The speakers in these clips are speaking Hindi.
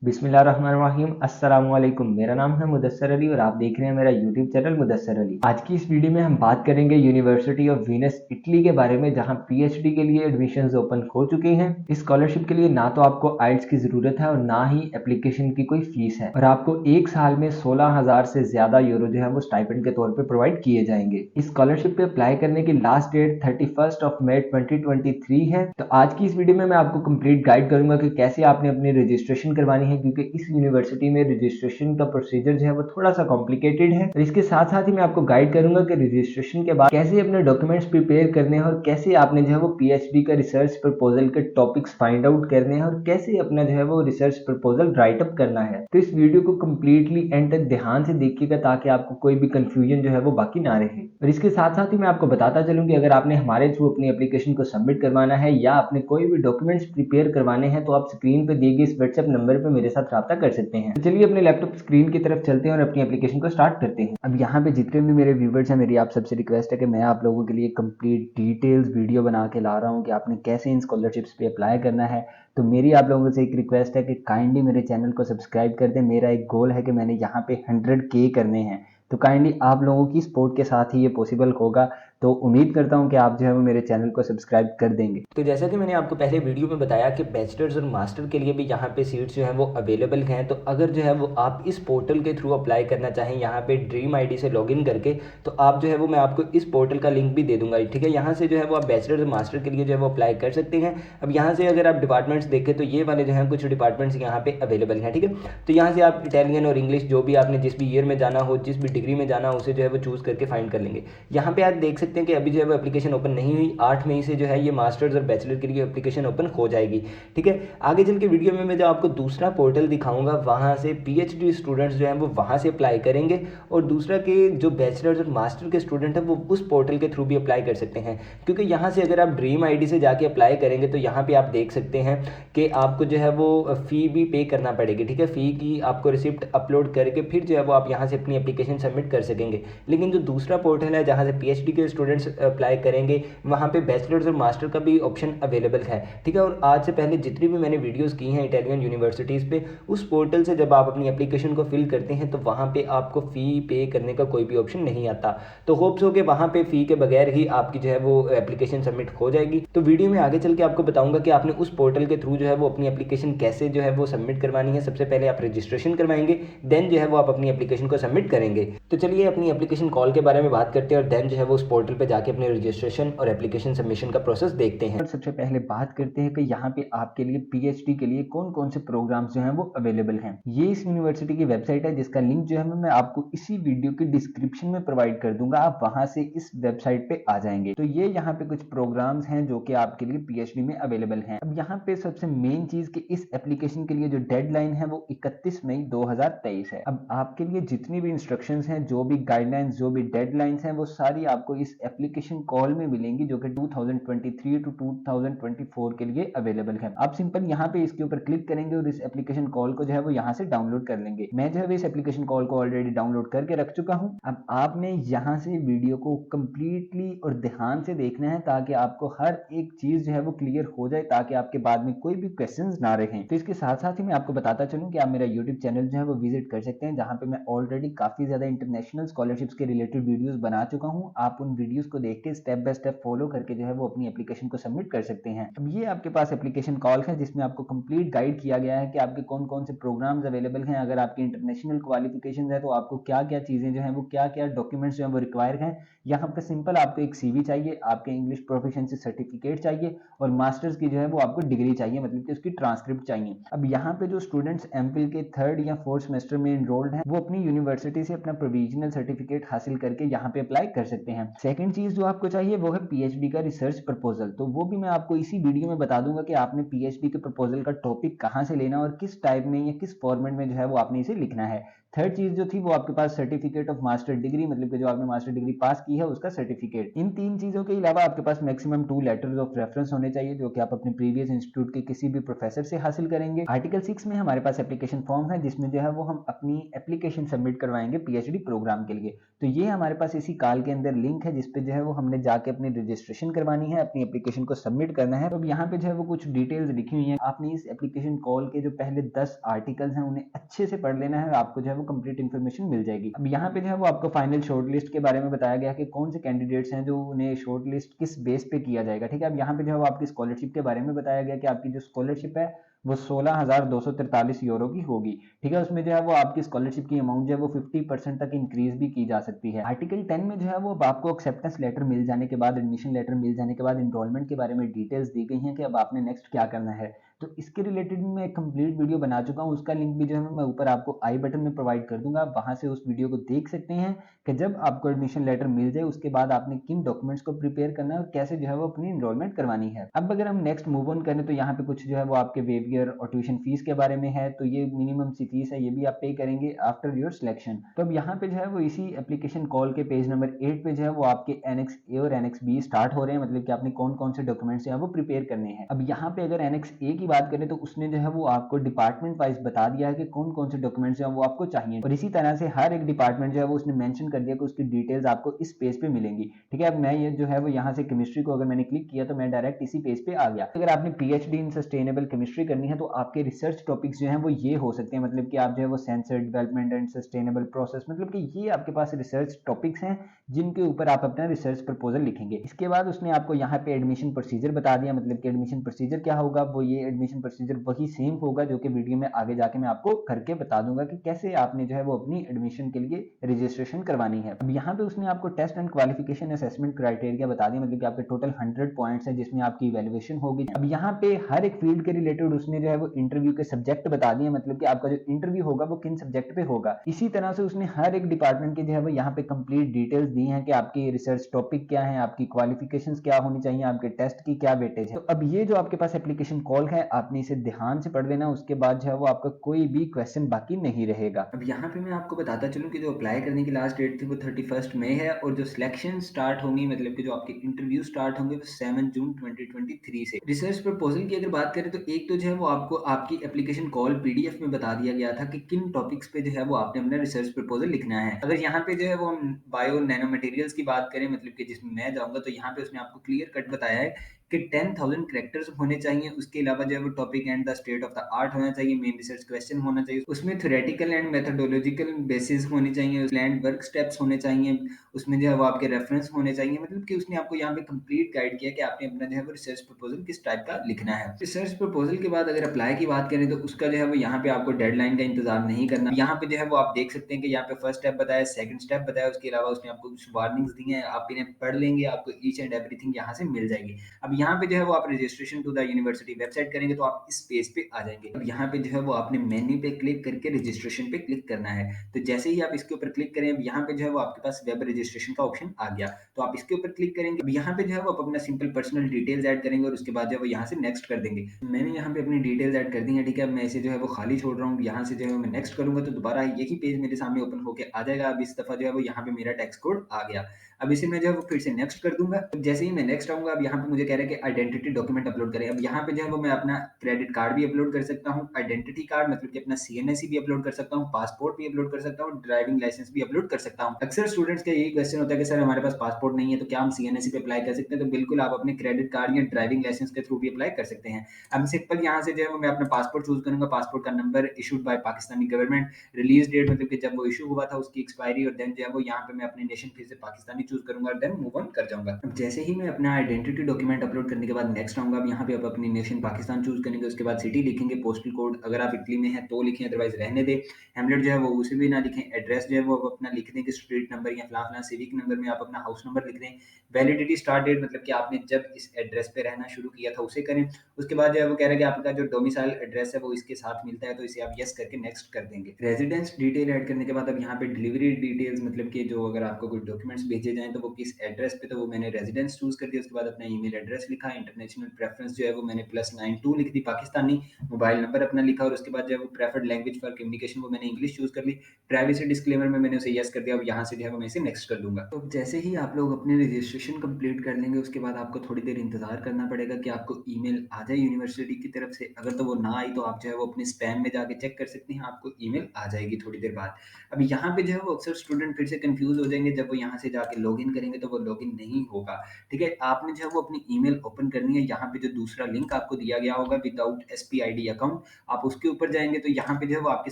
बिस्मिल्लाहिर्रहमानिर्रहीम। अस्सलाम वालेकुम। मेरा नाम है मुदस्सर अली और आप देख रहे हैं मेरा यूट्यूब चैनल मुदस्सर अली। आज की इस वीडियो में हम बात करेंगे यूनिवर्सिटी ऑफ वीनस इटली के बारे में, जहां पीएचडी के लिए एडमिशंस ओपन हो चुके हैं। इस स्कॉलरशिप के लिए ना तो आपको आइल्स की जरूरत है और ना ही एप्लीकेशन की कोई फीस है, और आपको एक साल में 16,000 से ज्यादा यूरो जो है वो स्टाइपेंड के तौर पर प्रोवाइड किए जाएंगे। इस स्कॉलरशिप पे अप्लाई करने की लास्ट डेट 31 मई 2023 है। तो आज की इस वीडियो में मैं आपको कंप्लीट गाइड करूंगा कि कैसे आपने अपनी रजिस्ट्रेशन करवानी है, क्योंकि इस यूनिवर्सिटी में रजिस्ट्रेशन का प्रोसीजर जो है वो थोड़ा सा कॉम्प्लिकेटेड है। और इसके साथ साथ ही मैं आपको गाइड करूंगा कि रजिस्ट्रेशन के बाद कैसे अपने डॉक्यूमेंट्स प्रिपेयर करने हैं और कैसे आपने जो है वो पीएचडी का रिसर्च प्रपोजल के टॉपिक्स फाइंड आउट करने हैं और कैसे अपना जो है वो रिसर्च प्रपोजल राइट अप करना है। तो इस वीडियो को कंप्लीटली एंड तक ध्यान से देखिएगा ताकि आपको कोई भी कंफ्यूजन जो है वो बाकी ना रहे। और इसके साथ साथ ही मैं आपको बताता चलूं कि अगर आपने हमारे थ्रू अपनी एप्लीकेशन को सबमिट करवाना है या आपने कोई भी डॉक्यूमेंट्स प्रिपेयर करवाने हैं, तो आप स्क्रीन पे दिए गए इस व्हाट्सएप नंबर पे मेरे साथ राब्ता कर सकते हैं। तो चलिए अपने लैपटॉप स्क्रीन की तरफ चलते हैं और अपनी एप्लीकेशन को स्टार्ट करते हैं। अब यहाँ पे जितने भी मेरे व्यूवर्स हैं, मेरी आप सबसे रिक्वेस्ट है कि मैं आप लोगों के लिए कंप्लीट डिटेल्स वीडियो बना के ला रहा हूँ कि आपने कैसे इन स्कॉलरशिप्स पे अप्लाई करना है। तो मेरी आप लोगों से एक रिक्वेस्ट है कि काइंडली मेरे चैनल को सब्सक्राइब कर दें। मेरा एक गोल है कि मैंने यहाँ पे 100K करने हैं, तो काइंडली आप लोगों की सपोर्ट के साथ ही ये पॉसिबल होगा। तो उम्मीद करता हूं कि आप जो है वो मेरे चैनल को सब्सक्राइब कर देंगे। तो जैसा कि मैंने आपको पहले वीडियो में बताया कि बैचलर्स और मास्टर के लिए भी यहाँ पे सीट्स जो हैं वो अवेलेबल हैं। तो अगर जो है वो आप इस पोर्टल के थ्रू अप्लाई करना चाहें यहाँ पे ड्रीम आईडी से लॉगिन करके, तो आप जो है वो मैं आपको इस पोर्टल का लिंक भी दे दूंगा, ठीक है। यहाँ से जो है वो आप बैचलर्स और मास्टर के लिए जो है वो अप्लाई कर सकते हैं। अब यहाँ से अगर आप डिपार्टमेंट्स देखें तो ये वाले जो हैं कुछ डिपार्टमेंट्स यहाँ पे अवेलेबल हैं, ठीक है। तो यहाँ से आप इटालियन और इंग्लिश जो भी आपने जिस भी ईयर में जाना हो, जिस भी डिग्री में जाना हो, उसे जो है वो चूज़ करके फाइंड कर लेंगे। यहाँ पे आप देख सकते हैं कि अभी जो है वो एप्लीकेशन ओपन नहीं हुई। 8 मई से जो है ये मास्टर्स और बैचलर के लिए एप्लीकेशन ओपन हो जाएगी, ठीक है। आगे चल के वीडियो में मैं जो आपको दूसरा पोर्टल दिखाऊंगा, वहाँ से पीएचडी स्टूडेंट्स जो हैं वो वहाँ से अप्लाई करेंगे, और दूसरा के जो बैचलर्स और मास्टर के स्टूडेंट हैं वो उस पोर्टल के थ्रू भी अप्लाई कर सकते हैं। क्योंकि यहाँ से अगर आप ड्रीम आईडी से जाके अप्लाई करेंगे तो यहाँ पे आप देख सकते हैं कि आपको जो है वो फ़ी भी पे करना पड़ेगी, ठीक है। फ़ी की आपको रिसिप्ट अपलोड करके फिर जो है वो आप यहाँ से अपनी एप्लीकेशन सबमिट कर सकेंगे। लेकिन जो दूसरा पोर्टल है जहाँ से पीएचडी के स्टूडेंट्स अप्लाई करेंगे, वहाँ पे बैचलर्स और मास्टर का भी ऑप्शन अवेलेबल है, ठीक है। और आज से पहले जितनी भी मैंने वीडियोस की हैं इटालियन यूनिवर्सिटीज़ पे, उस पोर्टल से जब आप अपनी एप्लीकेशन को फिल करते हैं तो वहाँ पे आपको फ़ी पे करने का कोई भी ऑप्शन नहीं आता। तो होप्स हो कि वहाँ पे फ़ी के बगैर ही आपकी जो है वो एप्लीकेशन सबमिट हो जाएगी। तो वीडियो में आगे चल के आपको बताऊंगा कि आपने उस पोर्टल के थ्रू जो है वो अपनी एप्लीकेशन कैसे जो है वो सबमिट करवानी है। सबसे पहले आप रजिस्ट्रेशन करवाएंगे, देन जो है वो आप अपनी एप्लीकेशन को सबमिट करेंगे। तो चलिए अपनी एप्लीकेशन कॉल के बारे में बात करते हैं और देन जो है वो उस पोर्टल पे जाके अपने रजिस्ट्रेशन और एप्लीकेशन सबमिशन का प्रोसेस देखते हैं। और सबसे पहले बात करते हैं कि यहाँ पे आपके लिए पीएचडी के लिए कौन कौन से प्रोग्राम्स जो हैं वो अवेलेबल हैं। ये इस यूनिवर्सिटी की वेबसाइट है, जिसका लिंक जो है मैं आपको इसी वीडियो की डिस्क्रिप्शन में प्रोवाइड कर दूंगा। आप वहां से इस वेबसाइट पे आ जाएंगे। तो ये यहाँ पे कुछ प्रोग्राम्स हैं जो कि आपके लिए पीएचडी में अवेलेबल हैं। अब यहाँ पे सबसे मेन चीज कि इस एप्लीकेशन के लिए जो डेडलाइन है वो 31 मई 2023 है। अब आपके लिए जितनी भी इंस्ट्रक्शंस हैं, जो भी गाइडलाइंस, जो भी डेडलाइंस हैं, वो सारी आपको इस एप्लीकेशन कॉल में मिलेंगी, जो कि 2023 टू 2024 के लिए अवेलेबल है। आप सिंपल यहाँ पे इसके ऊपर क्लिक करेंगे और इस एप्लीकेशन कॉल को जो है वो यहाँ से डाउनलोड कर लेंगे। मैं जो है इस एप्लीकेशन कॉल को ऑलरेडी डाउनलोड करके रख चुका हूँ। अब आपने यहाँ से वीडियो को कंप्लीटली और ध्यान से देखना है ताकि आपको हर एक चीज जो है वो क्लियर हो जाए, ताकि आपके बाद में कोई भी क्वेश्चंस ना रहे। तो इसके साथ साथ ही मैं आपको बताता चलूं कि आप मेरा यूट्यूब चैनल जो है वो विजिट कर सकते हैं, जहां पे मैं ऑलरेडी काफी ज्यादा इंटरनेशनल स्कॉलरशिप्स के रिलेटेड वीडियोस बना चुका हूं। आप उन वीडियोस को देख के स्टेप बाय स्टेप फॉलो करके जो है वो अपनी एप्लीकेशन को सबमिट कर सकते हैं। अब ये आपके पास एप्लीकेशन कॉल है, जिसमें आपको कंप्लीट गाइड किया गया है कि आपके कौन कौन से प्रोग्राम्स अवेलेबल हैं। अगर आपकी इंटरनेशनल क्वालिफिकेशन है तो आपको क्या क्या चीजें जो है वो क्या क्या डॉक्यूमेंट्स जो है वो रिक्वायर हैं। यहाँ पे सिंपल आपको एक सीवी चाहिए, आपके इंग्लिश प्रोफिशिएंसी सर्टिफिकेट चाहिए, और मास्टर्स की जो है वो आपको डिग्री चाहिए, मतलब कि उसकी ट्रांसक्रिप्ट चाहिए। अब यहाँ पे जो स्टूडेंट्स एमफिल के 3rd या 4th सेमेस्टर में एनरोल्ड हैं, वो अपनी यूनिवर्सिटी से अपना प्रोविजनल सर्टिफिकेट हासिल करके यहाँ पे अप्लाई कर सकते हैं। सेकंड चीज जो आपको चाहिए वो है पीएचडी का रिसर्च प्रपोजल। तो वो भी मैं आपको इसी वीडियो में बता दूंगा कि आपने पीएचडी के प्रपोजल का टॉपिक कहाँ से लेना और किस टाइप में या किस फॉर्मेट में जो है वो आपने इसे लिखना है। थर्ड चीज जो थी वो आपके पास सर्टिफिकेट ऑफ मास्टर डिग्री, मतलब कि जो आपने मास्टर डिग्री पास की है उसका सर्टिफिकेट। इन तीन चीजों के अलावा आपके पास मैक्सिमम 2 लेटर्स ऑफ रेफरेंस होने चाहिए जो कि आप अपने प्रीवियस इंस्टीट्यूट के किसी भी प्रोफेसर से हासिल करेंगे। आर्टिकल 6 में हमारे पास एप्लीकेशन फॉर्म है जिसमें जो है वो हम अपनी एप्लीकेशन सबमिट करवाएंगे पीएचडी प्रोग्राम के लिए। तो ये हमारे पास इसी कॉल के अंदर लिंक है जिसपे जो है वो हमने जाके अपनी रजिस्ट्रेशन करवानी है, अपनी एप्लीकेशन को सबमिट करना है। तो अब यहाँ पे जो है वो कुछ डिटेल्स लिखी हुई है, आपने इस एप्लीकेशन कॉल के जो पहले 10 आर्टिकल्स हैं उन्हें अच्छे से पढ़ लेना है, आपको जो है वो कंप्लीट इन्फॉर्मेशन मिल जाएगी। अब यहाँ पे जो है वो आपको फाइनल शॉर्टलिस्ट के बारे में बताया गया कि कौन से कैंडिडेट्स हैं जो उन्हें शॉर्टलिस्ट किस बेस पे किया जाएगा, ठीक है। अब यहाँ पे जो है वो आपकी स्कॉलरशिप के बारे में बताया गया कि आपकी जो स्कॉलरशिप है वो 16,243 यूरो की होगी, ठीक है। उसमें जो है वो आपकी स्कॉलरशिप की अमाउंट जो है वो 50% तक इंक्रीज भी की जा सकती है। आर्टिकल 10 में जो है वो अब आपको एक्सेप्टेंस लेटर मिल जाने के बाद, एडमिशन लेटर मिल जाने के बाद इनरोलमेंट के बारे में डिटेल्स दी गई हैं कि अब आपने नेक्स्ट क्या करना है। तो इसके रिलेटेड मैं एक कंप्लीट वीडियो बना चुका हूँ, उसका लिंक भी जो है मैं ऊपर आपको आई बटन में प्रोवाइड कर दूंगा, आप वहां से उस वीडियो को देख सकते हैं कि जब आपको एडमिशन लेटर मिल जाए उसके बाद आपने किन डॉक्यूमेंट्स को प्रिपेयर करना है और कैसे जो है वो अपनी इनरोलमेंट करवानी है। अब अगर हम नेक्स्ट मूव ऑन करें तो यहाँ पे कुछ जो है वो आपके वेवियर और ट्यूशन फीस के बारे में है। तो ये मिनिमम सी फीस है, ये भी आप पे करेंगे आफ्टर योर सिलेक्शन। तो अब यहाँ पे जो है वो इसी एप्लीकेशन कॉल के पेज नंबर 8 पे जो है वो आपके एनेक्स ए और एनेक्स बी स्टार्ट हो रहे हैं, मतलब कि आपने कौन कौन से डॉक्यूमेंट्स हैं वो प्रिपेयर करने हैं। अब यहाँ पे अगर एनेक्स ए की बात करें तो उसने जो है वो आपको डिपार्टमेंट वाइज बता दिया है कि कौन कौन से डॉक्यूमेंट्स हैं वो आपको चाहिए, और इसी तरह से हर एक डिपार्टमेंट जो है वो उसने मेंशन कर दिया कि उसकी डिटेल्स आपको इस पेज पे मिलेंगी, ठीक है। अब मैं ये जो है वो यहाँ से केमिस्ट्री को अगर मैंने क्लिक किया तो मैं डायरेक्ट इसी पेज पे आ गया। अगर आपने पीएचडी इन सस्टेनेबल केमिस्ट्री करनी है तो आपके रिसर्च टॉपिक्स जो हैं वो ये हो सकते हैं, मतलब कि आप जो है वो sensor development and sustainable process, मतलब कि ये आपके पास रिसर्च टॉपिक्स हैं जिनके ऊपर आप अपना रिसर्च प्रपोजल लिखेंगे। इसके बाद उसने आपको यहाँ पे एडमिशन प्रोसीजर बता दिया, मतलब कि एडमिशन प्रोसीजर क्या होगा, वो ये एडमिशन प्रोसीजर वही सेम होगा जो कि वीडियो में आगे जाके मैं आपको करके बता दूंगा कि कैसे आपने जो है वो अपनी एडमिशन के लिए रजिस्ट्रेशन करवानी है। अब यहाँ पे उसने आपको test and qualification assessment criteria बता दिया, मतलब कि आपके टोटल 100 पॉइंट्स है जिसमें आपकी इवैल्यूएशन होगी। अब यहाँ पे हर एक फील्ड के रिलेटेड उसने जो है वो इंटरव्यू के सब्जेक्ट बता दिए, मतलब कि आपका जो इंटरव्यू होगा वो किन सब्जेक्ट पे होगा। इसी तरह से उसने हर एक डिपार्टमेंट के जो है वो यहाँ पे कंप्लीट डिटेल्स दी हैं कि आपकी रिसर्च टॉपिक क्या है, आपकी क्वालिफिकेशंस क्या होनी चाहिए, आपके टेस्ट की क्या वेटेज है। तो अब ये जो आपके पास एप्लीकेशन कॉल है आपने इसे ध्यान से पढ़ लेना, उसके बाद जो है वो आपका कोई भी क्वेश्चन बाकी नहीं रहेगा। अब यहाँ पे मैं आपको बताता चलूँ कि जो अप्लाई करने की लास्ट डेट थी वो 31 मई है, और जो सिलेक्शन स्टार्ट होंगी, मतलब कि जो आपके इंटरव्यू स्टार्ट होंगे वो 7 जून 2023 से। रिसर्च प्रपोजल की अगर बात करें तो एक तो जो है वो आपको आपकी एप्लीकेशन कॉल पीडीएफ में बता दिया गया था कि किन टॉपिक्स पे जो है वो आपने अपना रिसर्च प्रपोजल लिखना है। अगर यहाँ पे जो है वो हम बायो नैनो मटेरियल्स की बात करें, मतलब कि जिसमें मैं जाऊंगा, तो यहाँ पे उसने आपको क्लियर कट बताया है कि 10,000 कैरेक्टर्स होने चाहिए। उसके अलावा जो है वो topic and the state of the art होना चाहिए, मेन रिसर्च क्वेश्चन होना चाहिए, उसमें थ्योरेटिकल एंड मेथोडोलॉजिकल बेसिस होनी चाहिए, प्लान्ड वर्क स्टेप्स होने चाहिए, उसमें जो है वो आपके रेफरेंस होने चाहिए। मतलब कि उसने आपको यहाँ पे कंप्लीट गाइड किया कि आपने अपना जो है वो रिसर्च प्रपोजल किस टाइप का लिखना है। रिसर्च प्रपोजल के बाद अगर अप्लाई की बात करें तो उसका जो है वो यहाँ पे आपको डेडलाइन का इंतजार नहीं करना। यहाँ पे जो है वो आप देख सकते हैं कि यहाँ पे फर्स्ट स्टेप बताया, सेकंड स्टेप बताया, उसके अलावा उसने आपको कुछ वार्निंग्स दी हैं, आप इन्हें पढ़ लेंगे, आपको ईच एंड एवरीथिंग यहाँ से मिल जाएगी। अब यहाँ पे जो है वो आप registration to the university website करेंगे तो आप इस पेज पे आ जाएंगे। अब यहाँ पे जो है वो आपने मेन्यू पे क्लिक करके रजिस्ट्रेशन पे क्लिक करना है। तो जैसे ही आप इसके ऊपर क्लिक करें, अब यहाँ पे जो है वो आपके पास वेब रजिस्ट्रेशन का ऑप्शन आ गया, तो आप इसके ऊपर क्लिक करेंगे। अब यहाँ पे जो है वो आप अपना सिंपल पर्सनल डिटेल्स ऐड करेंगे और उसके बाद जो है वो यहाँ से नेक्स्ट कर देंगे। मैंने यहाँ पे अपनी डिटेल्स ऐड कर दी है, ठीक है। मैं इसे जो है वो खाली छोड़ रहा हूँ, यहाँ से जो है मैं नेक्स्ट करूंगा तो दोबारा यही पेज मेरे सामने ओपन होकर आ जाएगा। अब इस दफा जो है वो यहाँ पे मेरा टेक्स्ट कोड आ गया। अब इसे मैं जो है वो फिर से नेक्स्ट कर दूंगा। अब जैसे ही मैं नेक्स्ट आऊंगा, अब यहाँ पे मुझे कह रहा है कि आइडेंटिटी डॉक्यूमेंट अपलोड करें। अब यहाँ पे जो है वो मैं अपना क्रेडिट कार्ड भी अपलोड कर सकता हूँ, आइडेंटिटी कार्ड मतलब कि अपना सीएनएसी भी अपलोड कर सकता हूँ, पासपोर्ट भी अपलोड कर सकता हूँ, ड्राइविंग लाइसेंस भी अपलोड कर सकता हूँ। अक्सर स्टूडेंट्स का यही क्वेश्चन होता है कि सर हमारे पास पासपोर्ट नहीं है तो क्या हम सीएनएसी पे अप्लाई कर सकते हैं? तो बिल्कुल आप अपने क्रेडिट कार्ड या ड्राइविंग लाइसेंस के थ्रू भी अप्लाई कर सकते हैं। अब सिंपल यहाँ से जो है वो मैं अपना पासपोर्ट चूज करूंगा, पासपोर्ट का number issued by Pakistani government, release date मतलब कि जब वो इशू हुआ था उसकी एक्सपायरी, और देन जो है वो यहाँ पे मैं अपने नेशन फिर से पाकिस्तानी चूज करूंगा और देन मूव ऑन कर जाऊंगा। अब जैसे ही मैं अपना आइडेंटिटी डॉक्यूमेंट अपलोड करने के बाद नेक्स्ट आऊंगा, अब यहाँ पे आप अपनी नेशन पाकिस्तान चूज करेंगे, उसके बाद सिटी लिखेंगे, पोस्टल कोड अगर आप इटली में है तो लिखें, अदरवाइज रहने दें। हेमलेट जो है वो उसे भी ना लिखें, एड्रेस जो है वो अपना लिख दें कि स्ट्रीट नंबर या फला फला, सिविक नंबर में आप अपना हाउस नंबर लिख दें। वैलिडिटी स्टार्ट डेट मतलब कि आपने जब इस एड्रेस पे रहना शुरू किया था उसे करें। उसके बाद जो है वो कह रहा है कि आपका जो डोमिसाइल एड्रेस है वो इसके साथ मिलता है, तो इसे आप यस करके नेक्स्ट कर देंगे। रेजिडेंस डिटेल ऐड करने के बाद अब यहाँ पे डिलीवरी डिटेल्स मतलब कि जो अगर आपको कोई डॉक्यूमेंट्स भेजे जाएं तो वो किस एड्रेस पे, तो वो मैंने रेजिडेंस चूज कर दिया। उसके बाद अपना ईमेल एड्रेस एड्रेस लिखा, इंटरनेशनल प्रेफरेंस जो है वो मैंने +92 लिख दी पाकिस्तानी, मोबाइल नंबर अपना लिखा और उसके बाद जो है वो प्रेफर्ड लैंग्वेज फॉर कम्युनिकेशन वो मैंने इंग्लिश चूज़ कर ली। प्राइवेसी डिस्क्लेमर में मैंने उसे येस कर दिया। अब यहाँ से जो है वो मैं इसे नेक्स्ट कर दूँगा। तो जैसे ही आप लोग अपनी रजिस्ट्रेशन कंप्लीट कर लेंगे, उसके बाद आपको थोड़ी देर इंतज़ार करना पड़ेगा कि आपको ईमेल आ जाए यूनिवर्सिटी की तरफ से। अगर तो वो ना आई तो आप जो है वो अपने स्पैम में जाके चेक कर सकते हैं, आपको ईमेल आ जाएगी थोड़ी देर बाद। अब यहाँ पे जो है वो अक्सर स्टूडेंट फिर से कन्फ्यूज़ हो जाएँगे, जब वो यहाँ से जाके लॉगिन करेंगे तो वो लॉगिन नहीं होगा, ठीक है? आपने जो है वो अपनी ईमेल ओपन करनी है, यहाँ पे जो दूसरा लिंक आपको दिया गया होगा विदाउट एसपीआईडी अकाउंट, आप उसके ऊपर जाएँगे तो यहाँ पे जो है वो आपके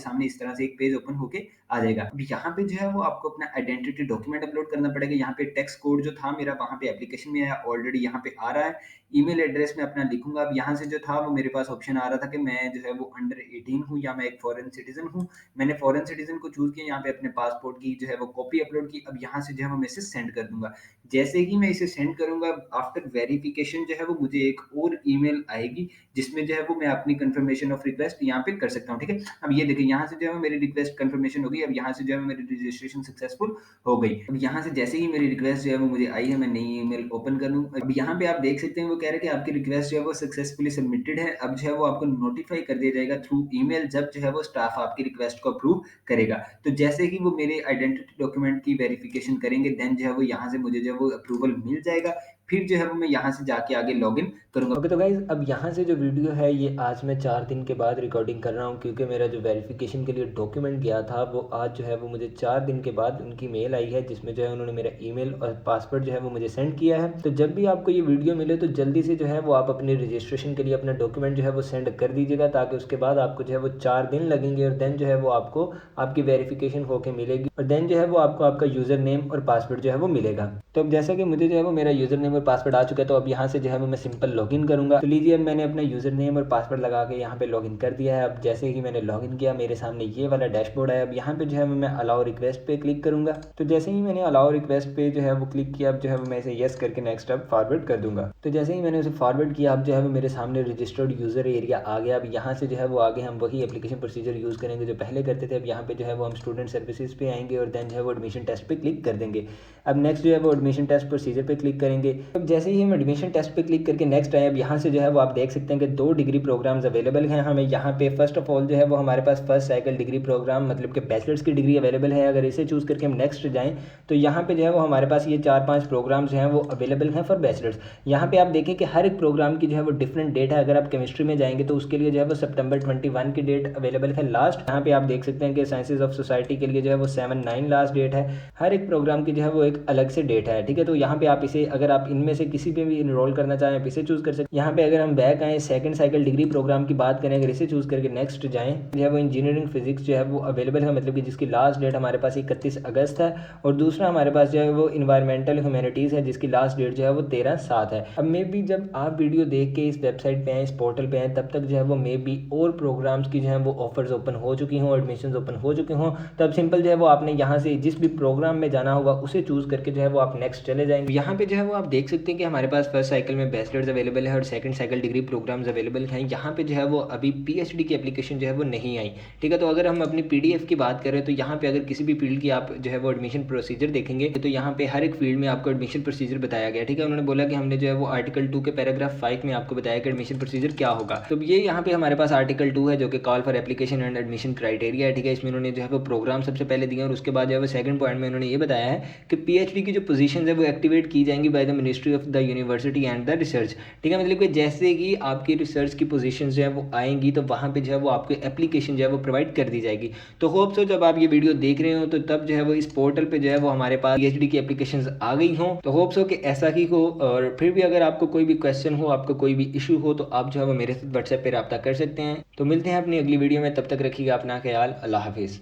सामने इस तरह से एक पेज ओपन होके आ जाएगा। अब यहाँ पे जो है वो आपको अपना आइडेंटिटी डॉक्यूमेंट अपलोड करना पड़ेगा। यहाँ पे टेक्स्ट कोड जो था मेरा वहाँ पे एप्लीकेशन में आया, ऑलरेडी यहाँ पे आ रहा है। ईमेल एड्रेस मैं अपना लिखूँगा। अब यहाँ से जो था वो मेरे पास ऑप्शन आ रहा था कि मैं जो है वो अंडर 18 हूँ या मैं एक फॉरेन सिटीज़न हूँ। मैंने फॉरेन सिटीज़न को चूज़ किया, यहाँ पे अपने पासपोर्ट की जो है वो कॉपी अपलोड की। अब यहाँ से जो है वो मैं इसे सेंड कर दूँगा। जैसे ही मैं इसे सेंड करूँगा, आफ्टर वेरिफिकेशन जो है वो मुझे एक और ईमेल आएगी, जिसमें जो है वो मैं अपनी कन्फर्मेशन ऑफ रिक्वेस्ट यहाँ पे कर सकता हूँ, ठीक है? अब ये देखिए यहाँ से जो है मेरी रिक्वेस्ट कन्फर्मेशन हो गई। अब यहाँ से जो है मेरी रजिस्ट्रेशन सक्सेसफुल हो गई। अब यहाँ से जैसे ही मेरी रिक्वेस्ट जो है वो मुझे आई है, मैं नई ईमेल ओपन कर लूँ। अब यहाँ पे आप देख सकते हैं वो कह रहा है कि आपकी रिक्वेस्ट जो है वो सक्सेसफुली सबमिटेड है। अब जो है वो आपको नोटिफाई कर दिया जाएगा थ्रू ईमेल, जब जो है वो स्टाफ आपकी रिक्वेस्ट को अप्रूव करेगा। तो जैसे ही वो मेरे आइडेंटिटी डॉक्यूमेंट की वेरिफिकेशन करेंगे, देन जो है वो यहाँ से मुझे जो है वो अप्रूवल मिल जाएगा। फिर जो है वो मैं यहाँ से जाके आगे लॉगिन करूँगा। ओके तो गाइज़ अब यहाँ से जो वीडियो है ये आज मैं 4 दिन के बाद रिकॉर्डिंग कर रहा हूँ, क्योंकि मेरा जो वेरिफिकेशन के लिए डॉक्यूमेंट गया था वो आज जो है वो मुझे 4 दिन के बाद उनकी मेल आई है, जिसमें जो है उन्होंने मेरा ईमेल और पासवर्ड जो है वो मुझे सेंड किया है। तो जब भी आपको ये वीडियो मिले तो जल्दी से जो है वो आप अपनी रजिस्ट्रेशन के लिए अपना डॉक्यूमेंट जो है वो सेंड कर दीजिएगा, ताकि उसके बाद आपको जो है वो 4 दिन लगेंगे और देन जो है वो आपको आपकी वेरिफिकेशन होकर मिलेगी और देन जो है वो आपको आपका यूज़र नेम और पासवर्ड जो है वो मिलेगा। तो अब जैसा कि मुझे जो है वो मेरा यूज़र नेम और पासवर्ड आ चुका है, तो अब यहाँ से जो है वो मैं सिंपल लॉगिन करूँगा। तो लीजिए अब मैंने अपना यूज़र नेम और पासवर्ड लगा के यहाँ पे लॉगिन कर दिया है। अब जैसे ही मैंने लॉगिन किया मेरे सामने ये वाला डैशबोर्ड है। अब यहाँ पे जो है मैं अलाउ रिक्वेस्ट पे क्लिक करूँगा। तो जैसे ही मैंने अलाउ रिक्वेस्ट पे जो है वो क्लिक किया, अब जो है मैं इसे येस करके नेक्स्ट अब फॉरवर्ड कर दूँगा। तो जैसे ही मैंने उसे फॉरवर्ड किया, अब जो है वो मेरे सामने रजिस्टर्ड यूज़र एरिया आ गया। अब यहाँ से जो है वो आगे हम वही एप्लीकेशन प्रोसीजर यूज़ करेंगे जो पहले करते थे। अब यहाँ पे जो है वो हम स्टूडेंट सर्विसेज पे आएंगे और देन जो है वो एडमिशन टेस्ट पे क्लिक कर देंगे। अब नेक्स्ट जो है वो एडमिशन टेस्ट प्रोसीजर पे क्लिक करेंगे। अब जैसे ही हम एडमिशन टेस्ट पे क्लिक करके नेक्स्ट आए, अब यहाँ से जो है वो आप देख सकते हैं कि 2 डिग्री प्रोग्राम्स अवेलेबल हैं हमें यहाँ पे। फर्स्ट ऑफ ऑल जो है वो हमारे पास फर्स्ट साइकिल डिग्री प्रोग्राम मतलब कि बैचलर्स की डिग्री अवेलेबल है। अगर इसे चूज़ करके हम नेक्स्ट जाएँ तो यहाँ पे जो है वो हमारे पास ये 4-5 प्रोग्राम्स जो हैं वो अवेलेबल हैं फॉर बैचलर्स। यहाँ पे आप देखें कि हर एक प्रोग्राम की जो है वो डिफरेंट डेट है। अगर आप केमिस्ट्री में जाएंगे तो उसके लिए जो है वो सितंबर 21 की डेट अवेलेबल है लास्ट। यहाँ पे आप देख सकते हैं कि साइंसेज ऑफ सोसाइटी के लिए जो है वो 7/9 लास्ट डेट है। हर एक प्रोग्राम की जो है वो एक अलग से डेट है, ठीक है? तो यहाँ पे आप इसे अगर आप इनमें से किसी पे भी इनरोल करना चाहें आप इसे चूज़ कर सकते हैं। यहाँ पे अगर हम बैक आएँ सेकंड साइकिल डिग्री प्रोग्राम की बात करें, अगर इसे चूज़ करके नेक्स्ट जाएँ जो है वो इंजीनियरिंग फिजिक्स जो है वो अवेलेबल है, मतलब कि जिसकी लास्ट डेट हमारे पास 31 अगस्त है। और दूसरा हमारे पास जो है वो इन्वायरमेंटल ह्यूमैनिटीज़ है, जिसकी लास्ट डेट जो है वो 13/7 है। अब मे बी जब आप वीडियो देख के इस वेबसाइट पे आए, इस पोर्टल पे आए, तब तक जो है वो मे बी और प्रोग्राम्स की जो है वो ऑफर्स ओपन हो चुकी हों, एडमिशन ओपन हो चुके हों। तब सिंपल जो है वो आपने यहाँ से जिस भी प्रोग्राम में जाना होगा उसे चूज़ करके जो है वो आप नेक्स्ट चले जाएंगे। यहाँ पे जो है वो आप देख सकते हैं कि हमारे पास फर्स्ट साइकिल में बैचलर्स अवेलेबल है और second cycle degree programmes available हैं। यहाँ पे जो है वो अभी पीएचडी की एप्लीकेशन जो है वो नहीं आई, ठीक है? तो अगर हम अपनी पीडीएफ की बात करें तो यहाँ पे अगर किसी भी फील्ड की आप जो है वो एडमिशन प्रोसीजर देखेंगे तो यहाँ पे हर एक फील्ड में आपको एडमिशन प्रोसीजर बताया गया, ठीक है? उन्होंने बोला कि हमने जो है वो आर्टिकल 2 के पैराग्राफ 5 में आपको बताया कि एडमिशन प्रोसीजर क्या होगा। तो ये यहाँ पे हमारे पास आर्टिकल 2 है जो कि call for application and admission criteria है, ठीक है? इसमें उन्होंने जो है वो प्रोग्राम सबसे पहले दिए और उसके बाद जो है वो सेकंड पॉइंट में उन्होंने ये बताया है कि पीएचडी की जो पोजीशन है वो एक्टिवेट की जाएंगी by the ministry of the university and the research, ठीक है? मतलब कि जैसे कि आपकी रिसर्च की पोजीशन जो है वो आएंगी तो वहाँ पे जो है वो आपको एप्लीकेशन जो है वो प्रोवाइड कर दी जाएगी। तो होप सो जब आप ये वीडियो देख रहे हो तो तब जो है वो इस पोर्टल पे जो है वो हमारे पास पीएचडी की एप्लीकेशंस आ गई हों। तो होप सो कि ऐसा ही हो। और फिर भी अगर आपको कोई भी क्वेश्चन हो, आपको कोई भी इशू हो तो आप जो है वो मेरे साथ व्हाट्सएप पे रब्ता कर सकते हैं। तो मिलते हैं अपनी अगली वीडियो में, तब तक रखिएगा अपना ख्याल। अल्लाह हाफिज़।